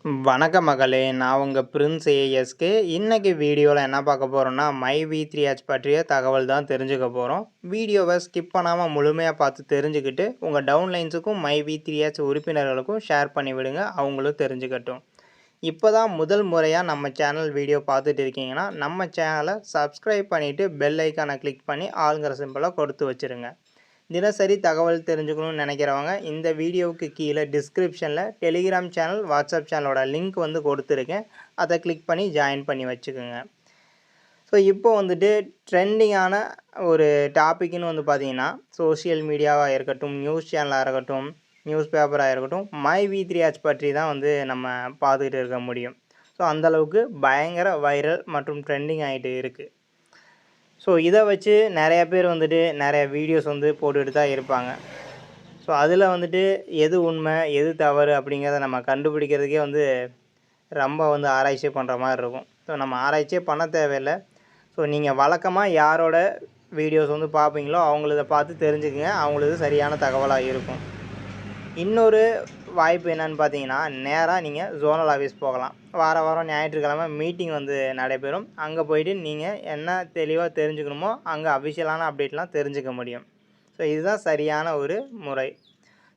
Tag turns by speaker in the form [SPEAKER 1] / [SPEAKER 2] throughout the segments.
[SPEAKER 1] வணக்கம் மகளே! நான் உங்க பிரின்ஸ் ஏஎஸ்கே. இன்னைக்கு வீடியோல என்ன பார்க்க போறோம்னா, மை வி3 ஆட்ஸ் பற்றிய தகவல் தான் தெரிஞ்சுக்க போறோம். வீடியோவ ஸ்கிப் பண்ணாம முழுமையா பார்த்து தெரிஞ்சுக்கிட்டு, உங்க டவுன்லைன்ஸுக்கும் மை வி3 ஆட்ஸ் உறுப்பினர்களுக்கும் ஷேர் பண்ணி விடுங்க. அவங்களும் தெரிஞ்சுக்கட்டும். இப்பதான் முதல் முறையா நம்ம சேனல் வீடியோ பார்த்துட்டு இருக்கீங்கன்னா, நம்ம சேனலை சப்ஸ்கிரைப் பண்ணிட்டு பெல் ஐக்கானை கிளிக் பண்ணி ஆல்ங்கிற சிம்பலை கொடுத்து வச்சிருங்க. தினசரி தகவல் தெரிஞ்சுக்கணும்னு நினைக்கிறவங்க இந்த வீடியோவுக்கு கீழே டிஸ்கிரிப்ஷனில் டெலிகிராம் சேனல், வாட்ஸ்அப் சேனலோட லிங்க் வந்து கொடுத்துருக்கேன். அதை கிளிக் பண்ணி ஜாயின் பண்ணி வச்சுக்கோங்க. ஸோ இப்போ வந்துட்டு ட்ரெண்டிங்கான ஒரு டாப்பிக்னு வந்து பார்த்தீங்கன்னா, சோஷியல் மீடியாவாக இருக்கட்டும், நியூஸ் சேனலாக இருக்கட்டும், நியூஸ் பேப்பராக இருக்கட்டும், மை வி3 ஆட்ஸ் பற்றி தான் வந்து நம்ம பார்த்துக்கிட்டு இருக்க முடியும். ஸோ அந்தளவுக்கு பயங்கர வைரல் மற்றும் ட்ரெண்டிங் ஆகிட்டு இருக்குது. ஸோ இதை வச்சு நிறைய பேர் வந்துட்டு நிறைய வீடியோஸ் வந்து போட்டுக்கிட்டு தான் இருப்பாங்க. ஸோ அதில் வந்துட்டு எது உண்மை எது தவறு அப்படிங்கிறத நம்ம கண்டுபிடிக்கிறதுக்கே வந்து ரொம்ப வந்து ஆராய்ச்சி பண்ணுற மாதிரி இருக்கும். ஸோ நம்ம ஆராய்ச்சியே பண்ண தேவையில்லை. ஸோ நீங்கள் வழக்கமாக யாரோட வீடியோஸ் வந்து பார்ப்பீங்களோ அவங்களத பார்த்து தெரிஞ்சுக்குங்க. அவங்களது சரியான தகவலாக இருக்கும். இன்னொரு வாய்ப்பு என்னன்னு பார்த்தீங்கன்னா, நேராக நீங்கள் ஜோனல் ஆஃபீஸ் போகலாம். வாரம் ஞாயிற்றுக்கிழமை மீட்டிங் வந்து நடைபெறும். அங்கே போயிட்டு நீங்கள் என்ன தெளிவாக தெரிஞ்சுக்கணுமோ அங்கே அஃபிஷியலான அப்டேட்லாம் தெரிஞ்சுக்க முடியும். ஸோ இதுதான் சரியான ஒரு முறை.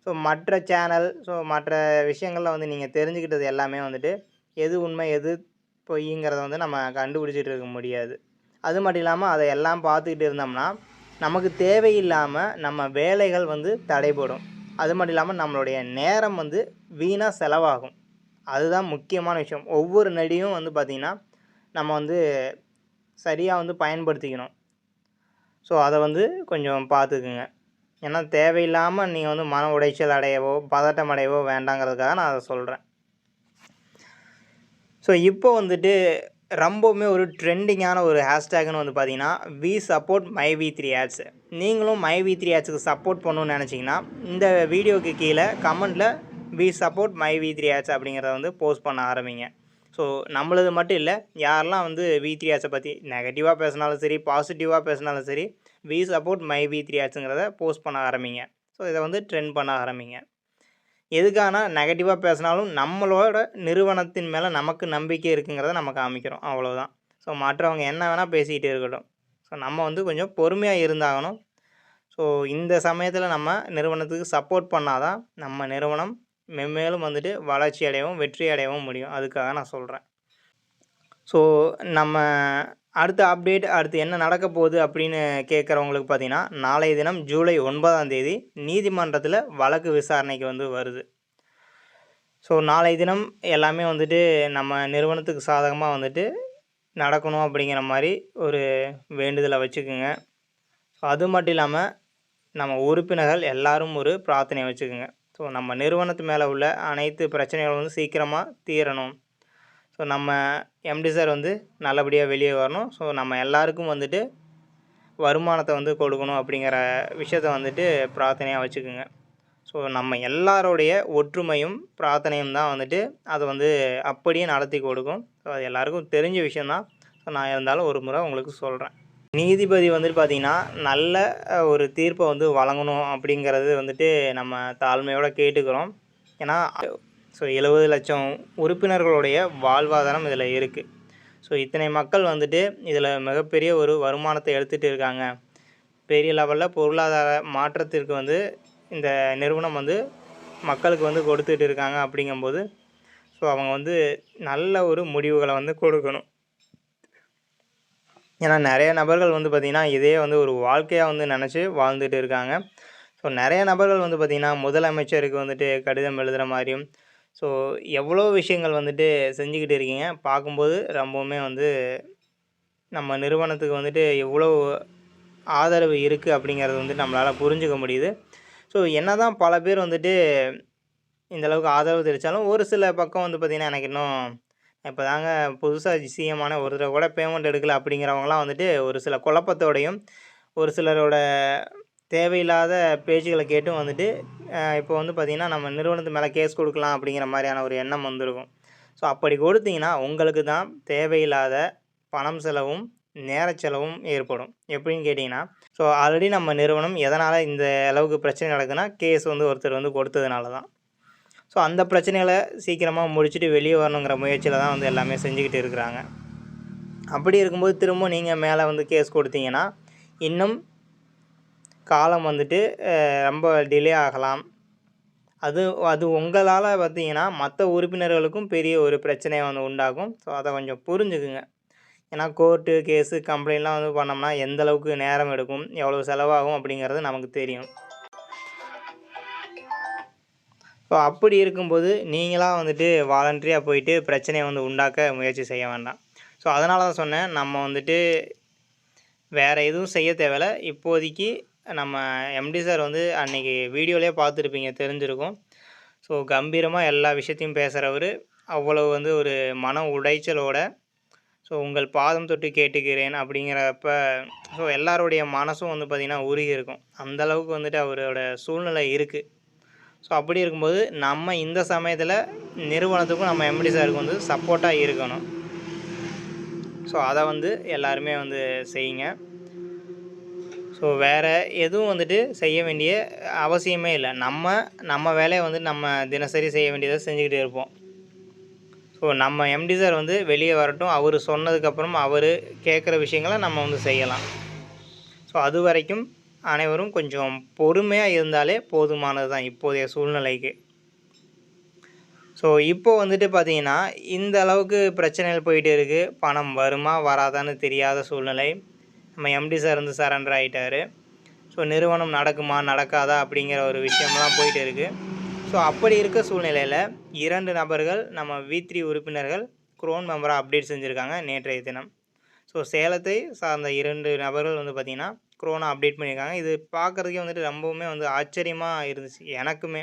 [SPEAKER 1] ஸோ மற்ற சேனல், மற்ற விஷயங்களில் வந்து நீங்கள் தெரிஞ்சுக்கிட்டது எல்லாமே வந்துட்டு எது உண்மை எது பொய்ங்கிறத வந்து நம்ம கண்டுபிடிச்சிட்டு இருக்க முடியாது. அது மட்டும் இல்லாமல் அதை எல்லாம் பார்த்துக்கிட்டு இருந்தோம்னா நமக்கு தேவையில்லாமல் நம்ம வேலைகள் வந்து தடைபடும். அது மட்டும் இல்லாமல் நம்மளுடைய நேரம் வந்து வீணாக செலவாகும். அதுதான் முக்கியமான விஷயம். ஒவ்வொரு நொடியும் வந்து பார்த்திங்கன்னா நம்ம வந்து சரியாக வந்து பயன்படுத்திக்கணும். ஸோ அதை வந்து கொஞ்சம் பார்த்துக்குங்க. ஏன்னா தேவையில்லாமல் நீங்கள் வந்து மன உளைச்சல் அடையவோ பதட்டம் அடையவோ வேண்டாங்கிறதுக்காக நான் அதை சொல்கிறேன். ஸோ இப்போ வந்துட்டு ரொம்பவுமே ஒரு ட்ரெண்டிங்கான ஒரு ஹேஷ்டேக்னு வந்து பார்த்தீங்கன்னா, வி சப்போர்ட் மை வி3 ஆட்ஸ். நீங்களும் மை வி3 ஆட்ஸுக்கு சப்போர்ட் பண்ணணும்னு நினச்சிங்கன்னா, இந்த வீடியோவுக்கு கீழே கமெண்ட்டில் வி சப்போர்ட் மை வி3 ஆட்ஸ் அப்படிங்கிறத வந்து போஸ்ட் பண்ண ஆரம்பிங்க. ஸோ நம்மளது மட்டும் இல்லை, யாரெல்லாம் வந்து வி3 ஆட்ஸை பற்றி நெகட்டிவாக பேசினாலும் சரி, பாசிட்டிவாக பேசினாலும் சரி, வி சப்போர்ட் மை வி3 ஆட்ஸுங்கிறத போஸ்ட் பண்ண ஆரம்பிங்க. ஸோ இதை வந்து ட்ரெண்ட் பண்ண ஆரம்பிங்க. எதுக்கான நெகட்டிவாக பேசினாலும் நம்மளோட நிறுவனத்தின் மேலே நமக்கு நம்பிக்கை இருக்குங்கிறத நம்ம காமிக்கிறோம், அவ்வளோதான். ஸோ மற்றவங்க என்ன வேணால் பேசிக்கிட்டு இருக்கட்டும். ஸோ நம்ம வந்து கொஞ்சம் பொறுமையாக இருந்தாகணும். ஸோ இந்த சமயத்தில் நம்ம நிறுவனத்துக்கு சப்போர்ட் பண்ணால் தான் நம்ம நிறுவனம் மென்மேலும் வந்துட்டு வளர்ச்சி அடையவும் வெற்றி அடையவும் முடியும். அதுக்காக நான் சொல்கிறேன். ஸோ நம்ம அடுத்த அப்டேட் அடுத்து என்ன நடக்க போகுது அப்படின்னு கேட்குறவங்களுக்கு பார்த்திங்கன்னா, நாளைய தினம் ஜூலை 9ஆம் தேதி நீதிமன்றத்தில் வழக்கு விசாரணைக்கு வந்து வருது. ஸோ நாளைய தினம் எல்லாமே வந்துட்டு நம்ம நிறுவனத்துக்கு சாதகமாக வந்துட்டு நடக்கணும் அப்படிங்கிற மாதிரி ஒரு வேண்டுதலை வச்சுக்குங்க. ஸோ அது மட்டும் இல்லாமல் நம்ம உறுப்பினர்கள் எல்லோரும் ஒரு பிரார்த்தனையை வச்சுக்கோங்க. ஸோ நம்ம நிறுவனத்து மேலே உள்ள அனைத்து பிரச்சனைகளும் வந்து சீக்கிரமாக தீரணும். ஸோ நம்ம எம்டி சார் வந்து நல்லபடியாக வெளியே வரணும். ஸோ நம்ம எல்லாருக்கும் வந்துட்டு வருமானத்தை வந்து கொடுக்கணும் அப்படிங்கிற விஷயத்த வந்துட்டு பிரார்த்தனையாக வச்சுக்கோங்க. ஸோ நம்ம எல்லாருடைய ஒற்றுமையும் பிரார்த்தனையும் தான் வந்துட்டு அதை வந்து அப்படியே நடத்தி கொடுக்கும். ஸோ அது எல்லாருக்கும் தெரிஞ்ச விஷயந்தான். ஸோ நான் இருந்தாலும் ஒரு முறை உங்களுக்கு சொல்கிறேன். நீதிபதி வந்துட்டு பார்த்திங்கன்னா நல்ல ஒரு தீர்ப்பை வந்து வழங்கணும் அப்படிங்கிறது வந்துட்டு நம்ம தாழ்மையோடு கேட்டுக்கிறோம். ஏன்னா ஸோ 70 லட்சம் உறுப்பினர்களுடைய வாழ்வாதாரம் இதில் இருக்குது. ஸோ இத்தனை மக்கள் வந்துட்டு இதில் மிகப்பெரிய ஒரு வருமானத்தை எடுத்துகிட்டு இருக்காங்க. பெரிய லெவலில் பொருளாதார மாற்றத்திற்கு வந்து இந்த நிறுவனம் வந்து மக்களுக்கு வந்து கொடுத்துட்டு இருக்காங்க. அப்படிங்கும்போது ஸோ அவங்க வந்து நல்ல ஒரு முடிவுகளை வந்து கொடுக்கணும். ஏன்னா நிறைய நபர்கள் வந்து பார்த்திங்கன்னா இதே வந்து ஒரு வாழ்க்கையாக வந்து நினச்சி வாழ்ந்துட்டு இருக்காங்க. ஸோ நிறைய நபர்கள் வந்து பார்த்திங்கன்னா முதலமைச்சருக்கு வந்துட்டு கடிதம் எழுதுகிற மாதிரியும் ஸோ எவ்வளோ விஷயங்கள் வந்துட்டு செஞ்சுக்கிட்டு இருக்கீங்க. பார்க்கும்போது ரொம்பவுமே வந்து நம்ம நிறுவனத்துக்கு வந்துட்டு எவ்வளோ ஆதரவு இருக்குது அப்படிங்கிறது வந்து நம்மளால் புரிஞ்சுக்க முடியுது. ஸோ என்ன தான் பல பேர் வந்துட்டு இந்தளவுக்கு ஆதரவு தெரிவித்தாலும் ஒரு சில பக்கம் வந்து பார்த்திங்கன்னா எனக்கு இன்னும் இப்போ தாங்க புதுசாக சிஎம்மான ஒரு தடவை கூட பேமெண்ட் எடுக்கலை அப்படிங்கிறவங்களாம் வந்துட்டு ஒரு சில குழப்பத்தோடையும் ஒரு சிலரோட தேவையில்லாத பேச்சுக்களை கேட்டும் வந்துட்டு இப்போ வந்து பார்த்திங்கன்னா நம்ம நிறுவனத்து மேலே கேஸ் கொடுக்கலாம் அப்படிங்கிற மாதிரியான ஒரு எண்ணம் வந்திருக்கும். ஸோ அப்படி கொடுத்தீங்கன்னா உங்களுக்கு தான் தேவையில்லாத பணம் செலவும் நேர செலவும் ஏற்படும். எப்படின்னு கேட்டிங்கன்னா, ஸோ ஆல்ரெடி நம்ம நிறுவனம் எதனால் இந்த அளவுக்கு பிரச்சனை நடக்குதுன்னா கேஸ் வந்து ஒருத்தர் வந்து கொடுத்ததுனால தான். ஸோ அந்த பிரச்சனைகளை சீக்கிரமாக முடிச்சுட்டு வெளியே வரணுங்கிற முயற்சியில் தான் வந்து எல்லாமே செஞ்சுக்கிட்டு இருக்கிறாங்க. அப்படி இருக்கும்போது திரும்ப நீங்கள் மேலே வந்து கேஸ் கொடுத்தீங்கன்னா இன்னும் காலம் வந்துட்டு ரொம்ப டிலே ஆகலாம். அது உங்களால் பார்த்தீங்கன்னா மற்ற உறுப்பினர்களுக்கும் பெரிய ஒரு பிரச்சனையை வந்து உண்டாகும். ஸோ அதை கொஞ்சம் புரிஞ்சுக்குங்க. ஏன்னா கோர்ட்டு கேஸு கம்ப்ளைண்ட்லாம் வந்து பண்ணோம்னா எந்த அளவுக்கு நேரம் எடுக்கும், எவ்வளோ செலவாகும் அப்படிங்கிறது நமக்கு தெரியும். ஸோ அப்படி இருக்கும்போது நீங்களாக வந்துட்டு வாலண்டரியாக போயிட்டு பிரச்சனையை வந்து உண்டாக்க முயற்சி செய்ய வேண்டாம். ஸோ அதனால தான் சொன்னேன், நம்ம வந்துட்டு வேறு எதுவும் செய்ய தேவையில்ல. இப்போதைக்கு நம்ம எம்டி சார் வந்து அன்றைக்கி வீடியோலேயே பார்த்துருப்பீங்க, தெரிஞ்சிருக்கும். ஸோ கம்பீரமாக எல்லா விஷயத்தையும் பேசுகிறவர், அவ்வளோ வந்து ஒரு மன உடைச்சலோட ஸோ உங்கள் பாதம் தொட்டு கேட்டுக்கிறேன் அப்படிங்கிறப்ப ஸோ எல்லாருடைய மனசும் வந்து பார்த்திங்கன்னா உருகி இருக்கும். அந்தளவுக்கு வந்துட்டு அவரோட சூழ்நிலை இருக்குது. ஸோ அப்படி இருக்கும்போது நம்ம இந்த சமயத்தில் நிறுவனத்துக்கும் நம்ம எம்டி சாருக்கு வந்து சப்போர்ட்டாக இருக்கணும். ஸோ அதை வந்து எல்லாருமே வந்து செய்யுங்க. ஸோ வேறு எதுவும் வந்துட்டு செய்ய வேண்டிய அவசியமே இல்லை. நம்ம வேலையை வந்து நம்ம தினசரி செய்ய வேண்டியதை செஞ்சுக்கிட்டே இருப்போம். ஸோ நம்ம எம்டி சார் வந்து வெளியே வரட்டும். அவர் சொன்னதுக்கப்புறம் அவர் கேட்குற விஷயங்களை நம்ம வந்து செய்யலாம். ஸோ அது வரைக்கும் அனைவரும் கொஞ்சம் பொறுமையாக இருந்தாலே போதுமானது தான் இப்போதைய சூழ்நிலைக்கு. ஸோ இப்போது வந்துட்டு பார்த்திங்கன்னா இந்த அளவுக்கு பிரச்சனைகள் போயிட்டு இருக்குது. பணம் வருமா வராதான்னு தெரியாத சூழ்நிலை. நம்ம எம்டி சார் வந்து சரண்டர் ஆகிட்டார். ஸோ நிறுவனம் நடக்குமா நடக்காதா அப்படிங்கிற ஒரு விஷயம்லாம் போயிட்டு இருக்குது. ஸோ அப்படி இருக்க சூழ்நிலையில் 2 நபர்கள் நம்ம V3 உறுப்பினர்கள் க்ரோன் மெம்பராக அப்டேட் செஞ்சுருக்காங்க நேற்றைய தினம். ஸோ சேலத்தை சார்ந்த 2 நபர்கள் வந்து பார்த்திங்கன்னா க்ரோனை அப்டேட் பண்ணியிருக்காங்க. இது பார்க்குறதுக்கே வந்துட்டு ரொம்பவுமே வந்து ஆச்சரியமாக இருந்துச்சு எனக்குமே.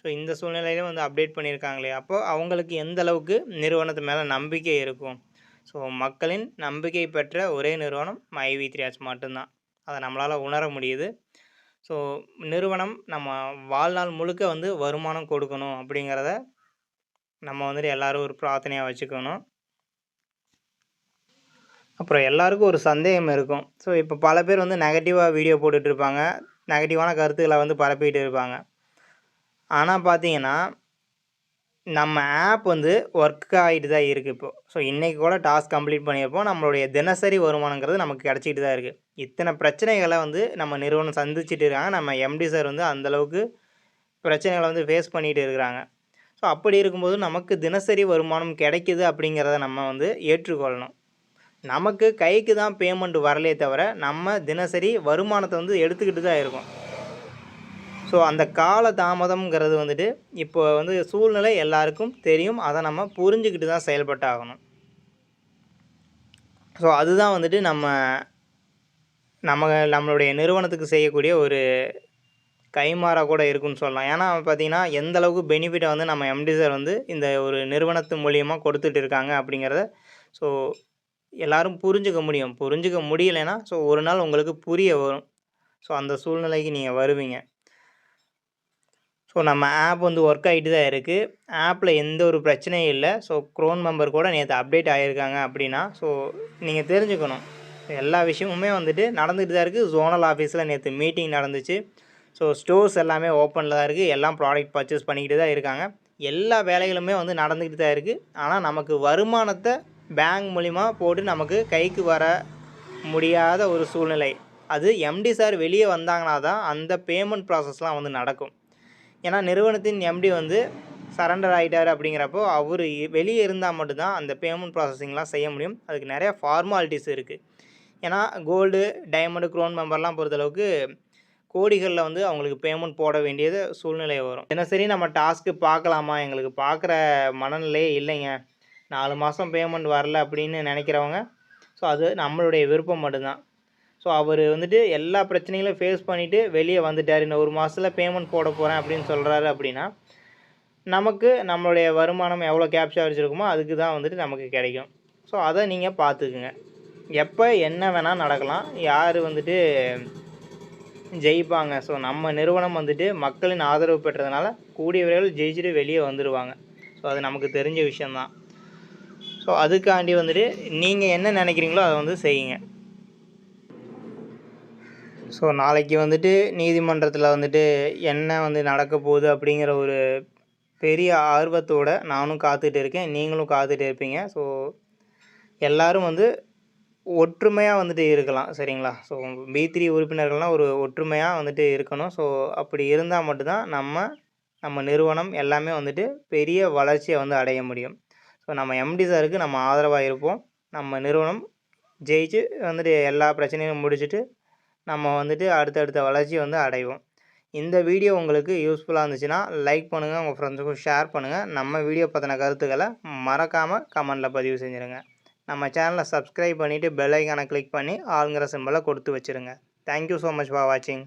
[SPEAKER 1] ஸோ இந்த சூழ்நிலையிலும் வந்து அப்டேட் பண்ணியிருக்காங்களே, அப்போது அவங்களுக்கு எந்த அளவுக்கு நிறுவனத்து மேலே நம்பிக்கை இருக்கும். ஸோ மக்களின் நம்பிக்கை பெற்ற ஒரே நிறுவனம் MyV3 ஆட்ஸ் மட்டும்தான். அதை நம்மளால் உணர முடியுது. ஸோ நிறுவனம் நம்ம வாழ்நாள் முழுக்க வந்து வருமானம் கொடுக்கணும் அப்படிங்கிறத நம்ம வந்துட்டு எல்லோரும் ஒரு பிரார்த்தனையாக வச்சுக்கணும். அப்புறம் எல்லாருக்கும் ஒரு சந்தேகம் இருக்கும். ஸோ இப்போ பல பேர் வந்து நெகட்டிவாக வீடியோ போட்டுட்ருப்பாங்க, நெகட்டிவான கருத்துக்களை வந்து பரப்பிட்டு இருப்பாங்க. ஆனால் பார்த்தீங்கன்னா நம்ம ஆப் வந்து ஒர்க் ஆகிட்டு தான் இருக்குது இப்போது. ஸோ இன்றைக்கி கூட டாஸ்க் கம்ப்ளீட் பண்ணியிருப்போம். நம்மளுடைய தினசரி வருமானங்கிறது நமக்கு கிடச்சிக்கிட்டு தான் இருக்குது. இத்தனை பிரச்சனைகளை வந்து நம்ம நிறுவனம் சந்திச்சுட்டு இருக்காங்க. நம்ம எம்டி சார் வந்து அந்தளவுக்கு பிரச்சனைகளை வந்து ஃபேஸ் பண்ணிகிட்டு இருக்கிறாங்க. ஸோ அப்படி இருக்கும்போது நமக்கு தினசரி வருமானம் கிடைக்குது அப்படிங்கிறத நம்ம வந்து ஏற்றுக்கொள்ளணும். நமக்கு கைக்கு தான் பேமெண்ட் வரலையே தவிர நம்ம தினசரி வருமானத்தை வந்து எடுத்துக்கிட்டு தான் இருக்கோம். ஸோ அந்த கால தாமதம்ங்கிறது வந்துட்டு இப்போ வந்து சூழ்நிலை எல்லாருக்கும் தெரியும். அதை நம்ம புரிஞ்சுக்கிட்டு தான் செயல்பட்டாகணும். ஸோ அதுதான் வந்துட்டு நம்மளுடைய நிறுவனத்துக்கு செய்யக்கூடிய ஒரு கைமாறாக கூட இருக்குன்னு சொல்லலாம். ஏன்னா பார்த்திங்கன்னா எந்த அளவுக்கு பெனிஃபிட்டை வந்து நம்ம எம்டி சார் வந்து இந்த ஒரு நிறுவனத்து மூலியமாக கொடுத்துட்டு இருக்காங்க அப்படிங்கிறத ஸோ எல்லோரும் புரிஞ்சுக்க முடியும். புரிஞ்சுக்க முடியலைன்னா ஸோ ஒரு நாள் உங்களுக்கு புரிய வரும். ஸோ அந்த சூழ்நிலைக்கு நீங்கள் வருவீங்க. ஸோ நம்ம ஆப் வந்து ஒர்க் ஆகிட்டு தான் இருக்குது. ஆப்பில் எந்த ஒரு பிரச்சனையும் இல்லை. ஸோ க்ரோன் மெம்பர் கூட நேற்று அப்டேட் ஆகியிருக்காங்க அப்படின்னா ஸோ நீங்கள் தெரிஞ்சுக்கணும். எல்லா விஷயமுமே வந்துட்டு நடந்துகிட்டு தான் இருக்குது. ஜோனல் ஆஃபீஸில் நேற்று மீட்டிங் நடந்துச்சு. ஸோ ஸ்டோர்ஸ் எல்லாமே ஓப்பனில் தான் இருக்குது. எல்லாம் ப்ராடக்ட் பர்ச்சேஸ் பண்ணிக்கிட்டு தான் இருக்காங்க. எல்லா வேலைகளுமே வந்து நடந்துக்கிட்டு தான் இருக்குது. ஆனால் நமக்கு வருமானத்தை பேங்க் மூலிமா போட்டு நமக்கு கைக்கு வர முடியாத ஒரு சூழ்நிலை. அது எம்டி சார் வெளியே வந்தாங்கன்னா தான் அந்த பேமெண்ட் ப்ராசஸ்லாம் வந்து நடக்கும். ஏன்னா நிறுவனத்தின் எம்டி வந்து சரண்டர் ஆகிட்டார் அப்படிங்கிறப்போ அவர் வெளியே இருந்தால் மட்டும்தான் அந்த பேமெண்ட் ப்ராசஸிங்லாம் செய்ய முடியும். அதுக்கு நிறையா ஃபார்மாலிட்டிஸ் இருக்குது. ஏன்னா கோல்டு, டைமண்டு, க்ரோன் மெம்பர்லாம் பொறுத்தளவுக்கு கோடிகளில் வந்து அவங்களுக்கு பேமெண்ட் போட வேண்டியது சூழ்நிலை வரும். தினசரி நம்ம டாஸ்க்கு பார்க்கலாமா, எங்களுக்கு பார்க்குற மனநிலையே இல்லைங்க, 4 மாதம் பேமெண்ட் வரல அப்படின்னு நினைக்கிறவங்க ஸோ அது நம்மளுடைய விருப்பம் மட்டும்தான். ஸோ அவர் வந்துட்டு எல்லா பிரச்சனைகளும் ஃபேஸ் பண்ணிவிட்டு வெளியே வந்துட்டார். இன்னும் 1 மாதத்தில் பேமெண்ட் போட போகிறேன் அப்படின்னு சொல்கிறாரு அப்படின்னா நமக்கு நம்மளுடைய வருமானம் எவ்வளோ கேப்சர் வச்சுருக்குமோ அதுக்கு தான் வந்துட்டு நமக்கு கிடைக்கும். ஸோ அதை நீங்கள் பார்த்துக்குங்க. எப்போ என்ன வேணால் நடக்கலாம், யார் வந்துட்டு ஜெயிப்பாங்க. ஸோ நம்ம நிறுவனம் வந்துட்டு மக்களின் ஆதரவு பெற்றதுனால கூடிய விரைவில் ஜெயிச்சுட்டு வெளியே வந்துடுவாங்க. ஸோ அது நமக்கு தெரிஞ்ச விஷயந்தான். ஸோ அதுக்காண்டி வந்துட்டு நீங்கள் என்ன நினைக்கிறீங்களோ அதை வந்து செய்யுங்க. ஸோ நாளைக்கு வந்துட்டு நீதிமன்றத்தில் வந்துட்டு என்ன வந்து நடக்க போகுது அப்படிங்கிற ஒரு பெரிய ஆர்வத்தோட நானும் காத்துட்டு இருக்கேன். நீங்களும் காத்துட்டு இருப்பீங்க. ஸோ எல்லாரும் வந்து ஒற்றுமையாக வந்துட்டு இருக்கலாம். சரிங்களா? ஸோ B3 உறுப்பினர்கள்லாம் ஒரு ஒற்றுமையாக வந்துட்டு இருக்கணும். ஸோ அப்படி இருந்தால் மட்டும்தான் நம்ம நிறுவனம் எல்லாமே வந்துட்டு பெரிய வளர்ச்சியை வந்து அடைய முடியும். ஸோ நம்ம எம்டி சாருக்கு நம்ம ஆதரவாக இருப்போம். நம்ம நிறுவனம் ஜெயிச்சு வந்துட்டு எல்லா பிரச்சனையும் முடிச்சுட்டு நம்ம வந்துட்டு அடுத்தடுத்த வளர்ச்சியை வந்து அடைவோம். இந்த வீடியோ உங்களுக்கு யூஸ்ஃபுல்லாக இருந்துச்சுன்னா லைக் பண்ணுங்கள், உங்கள் ஃப்ரெண்ட்ஸுக்கும் ஷேர் பண்ணுங்கள். நம்ம வீடியோ பற்றின கருத்துக்களை மறக்காமல் கமெண்டில் பதிவு செஞ்சுருங்க. நம்ம சேனலை சப்ஸ்கிரைப் பண்ணிவிட்டு பெல் ஐக்கானை கிளிக் பண்ணி ஆளுங்கிற சிம்பலை கொடுத்து வச்சுருங்க. தேங்க்யூ ஸோ மச் ஃபார் வாட்சிங்.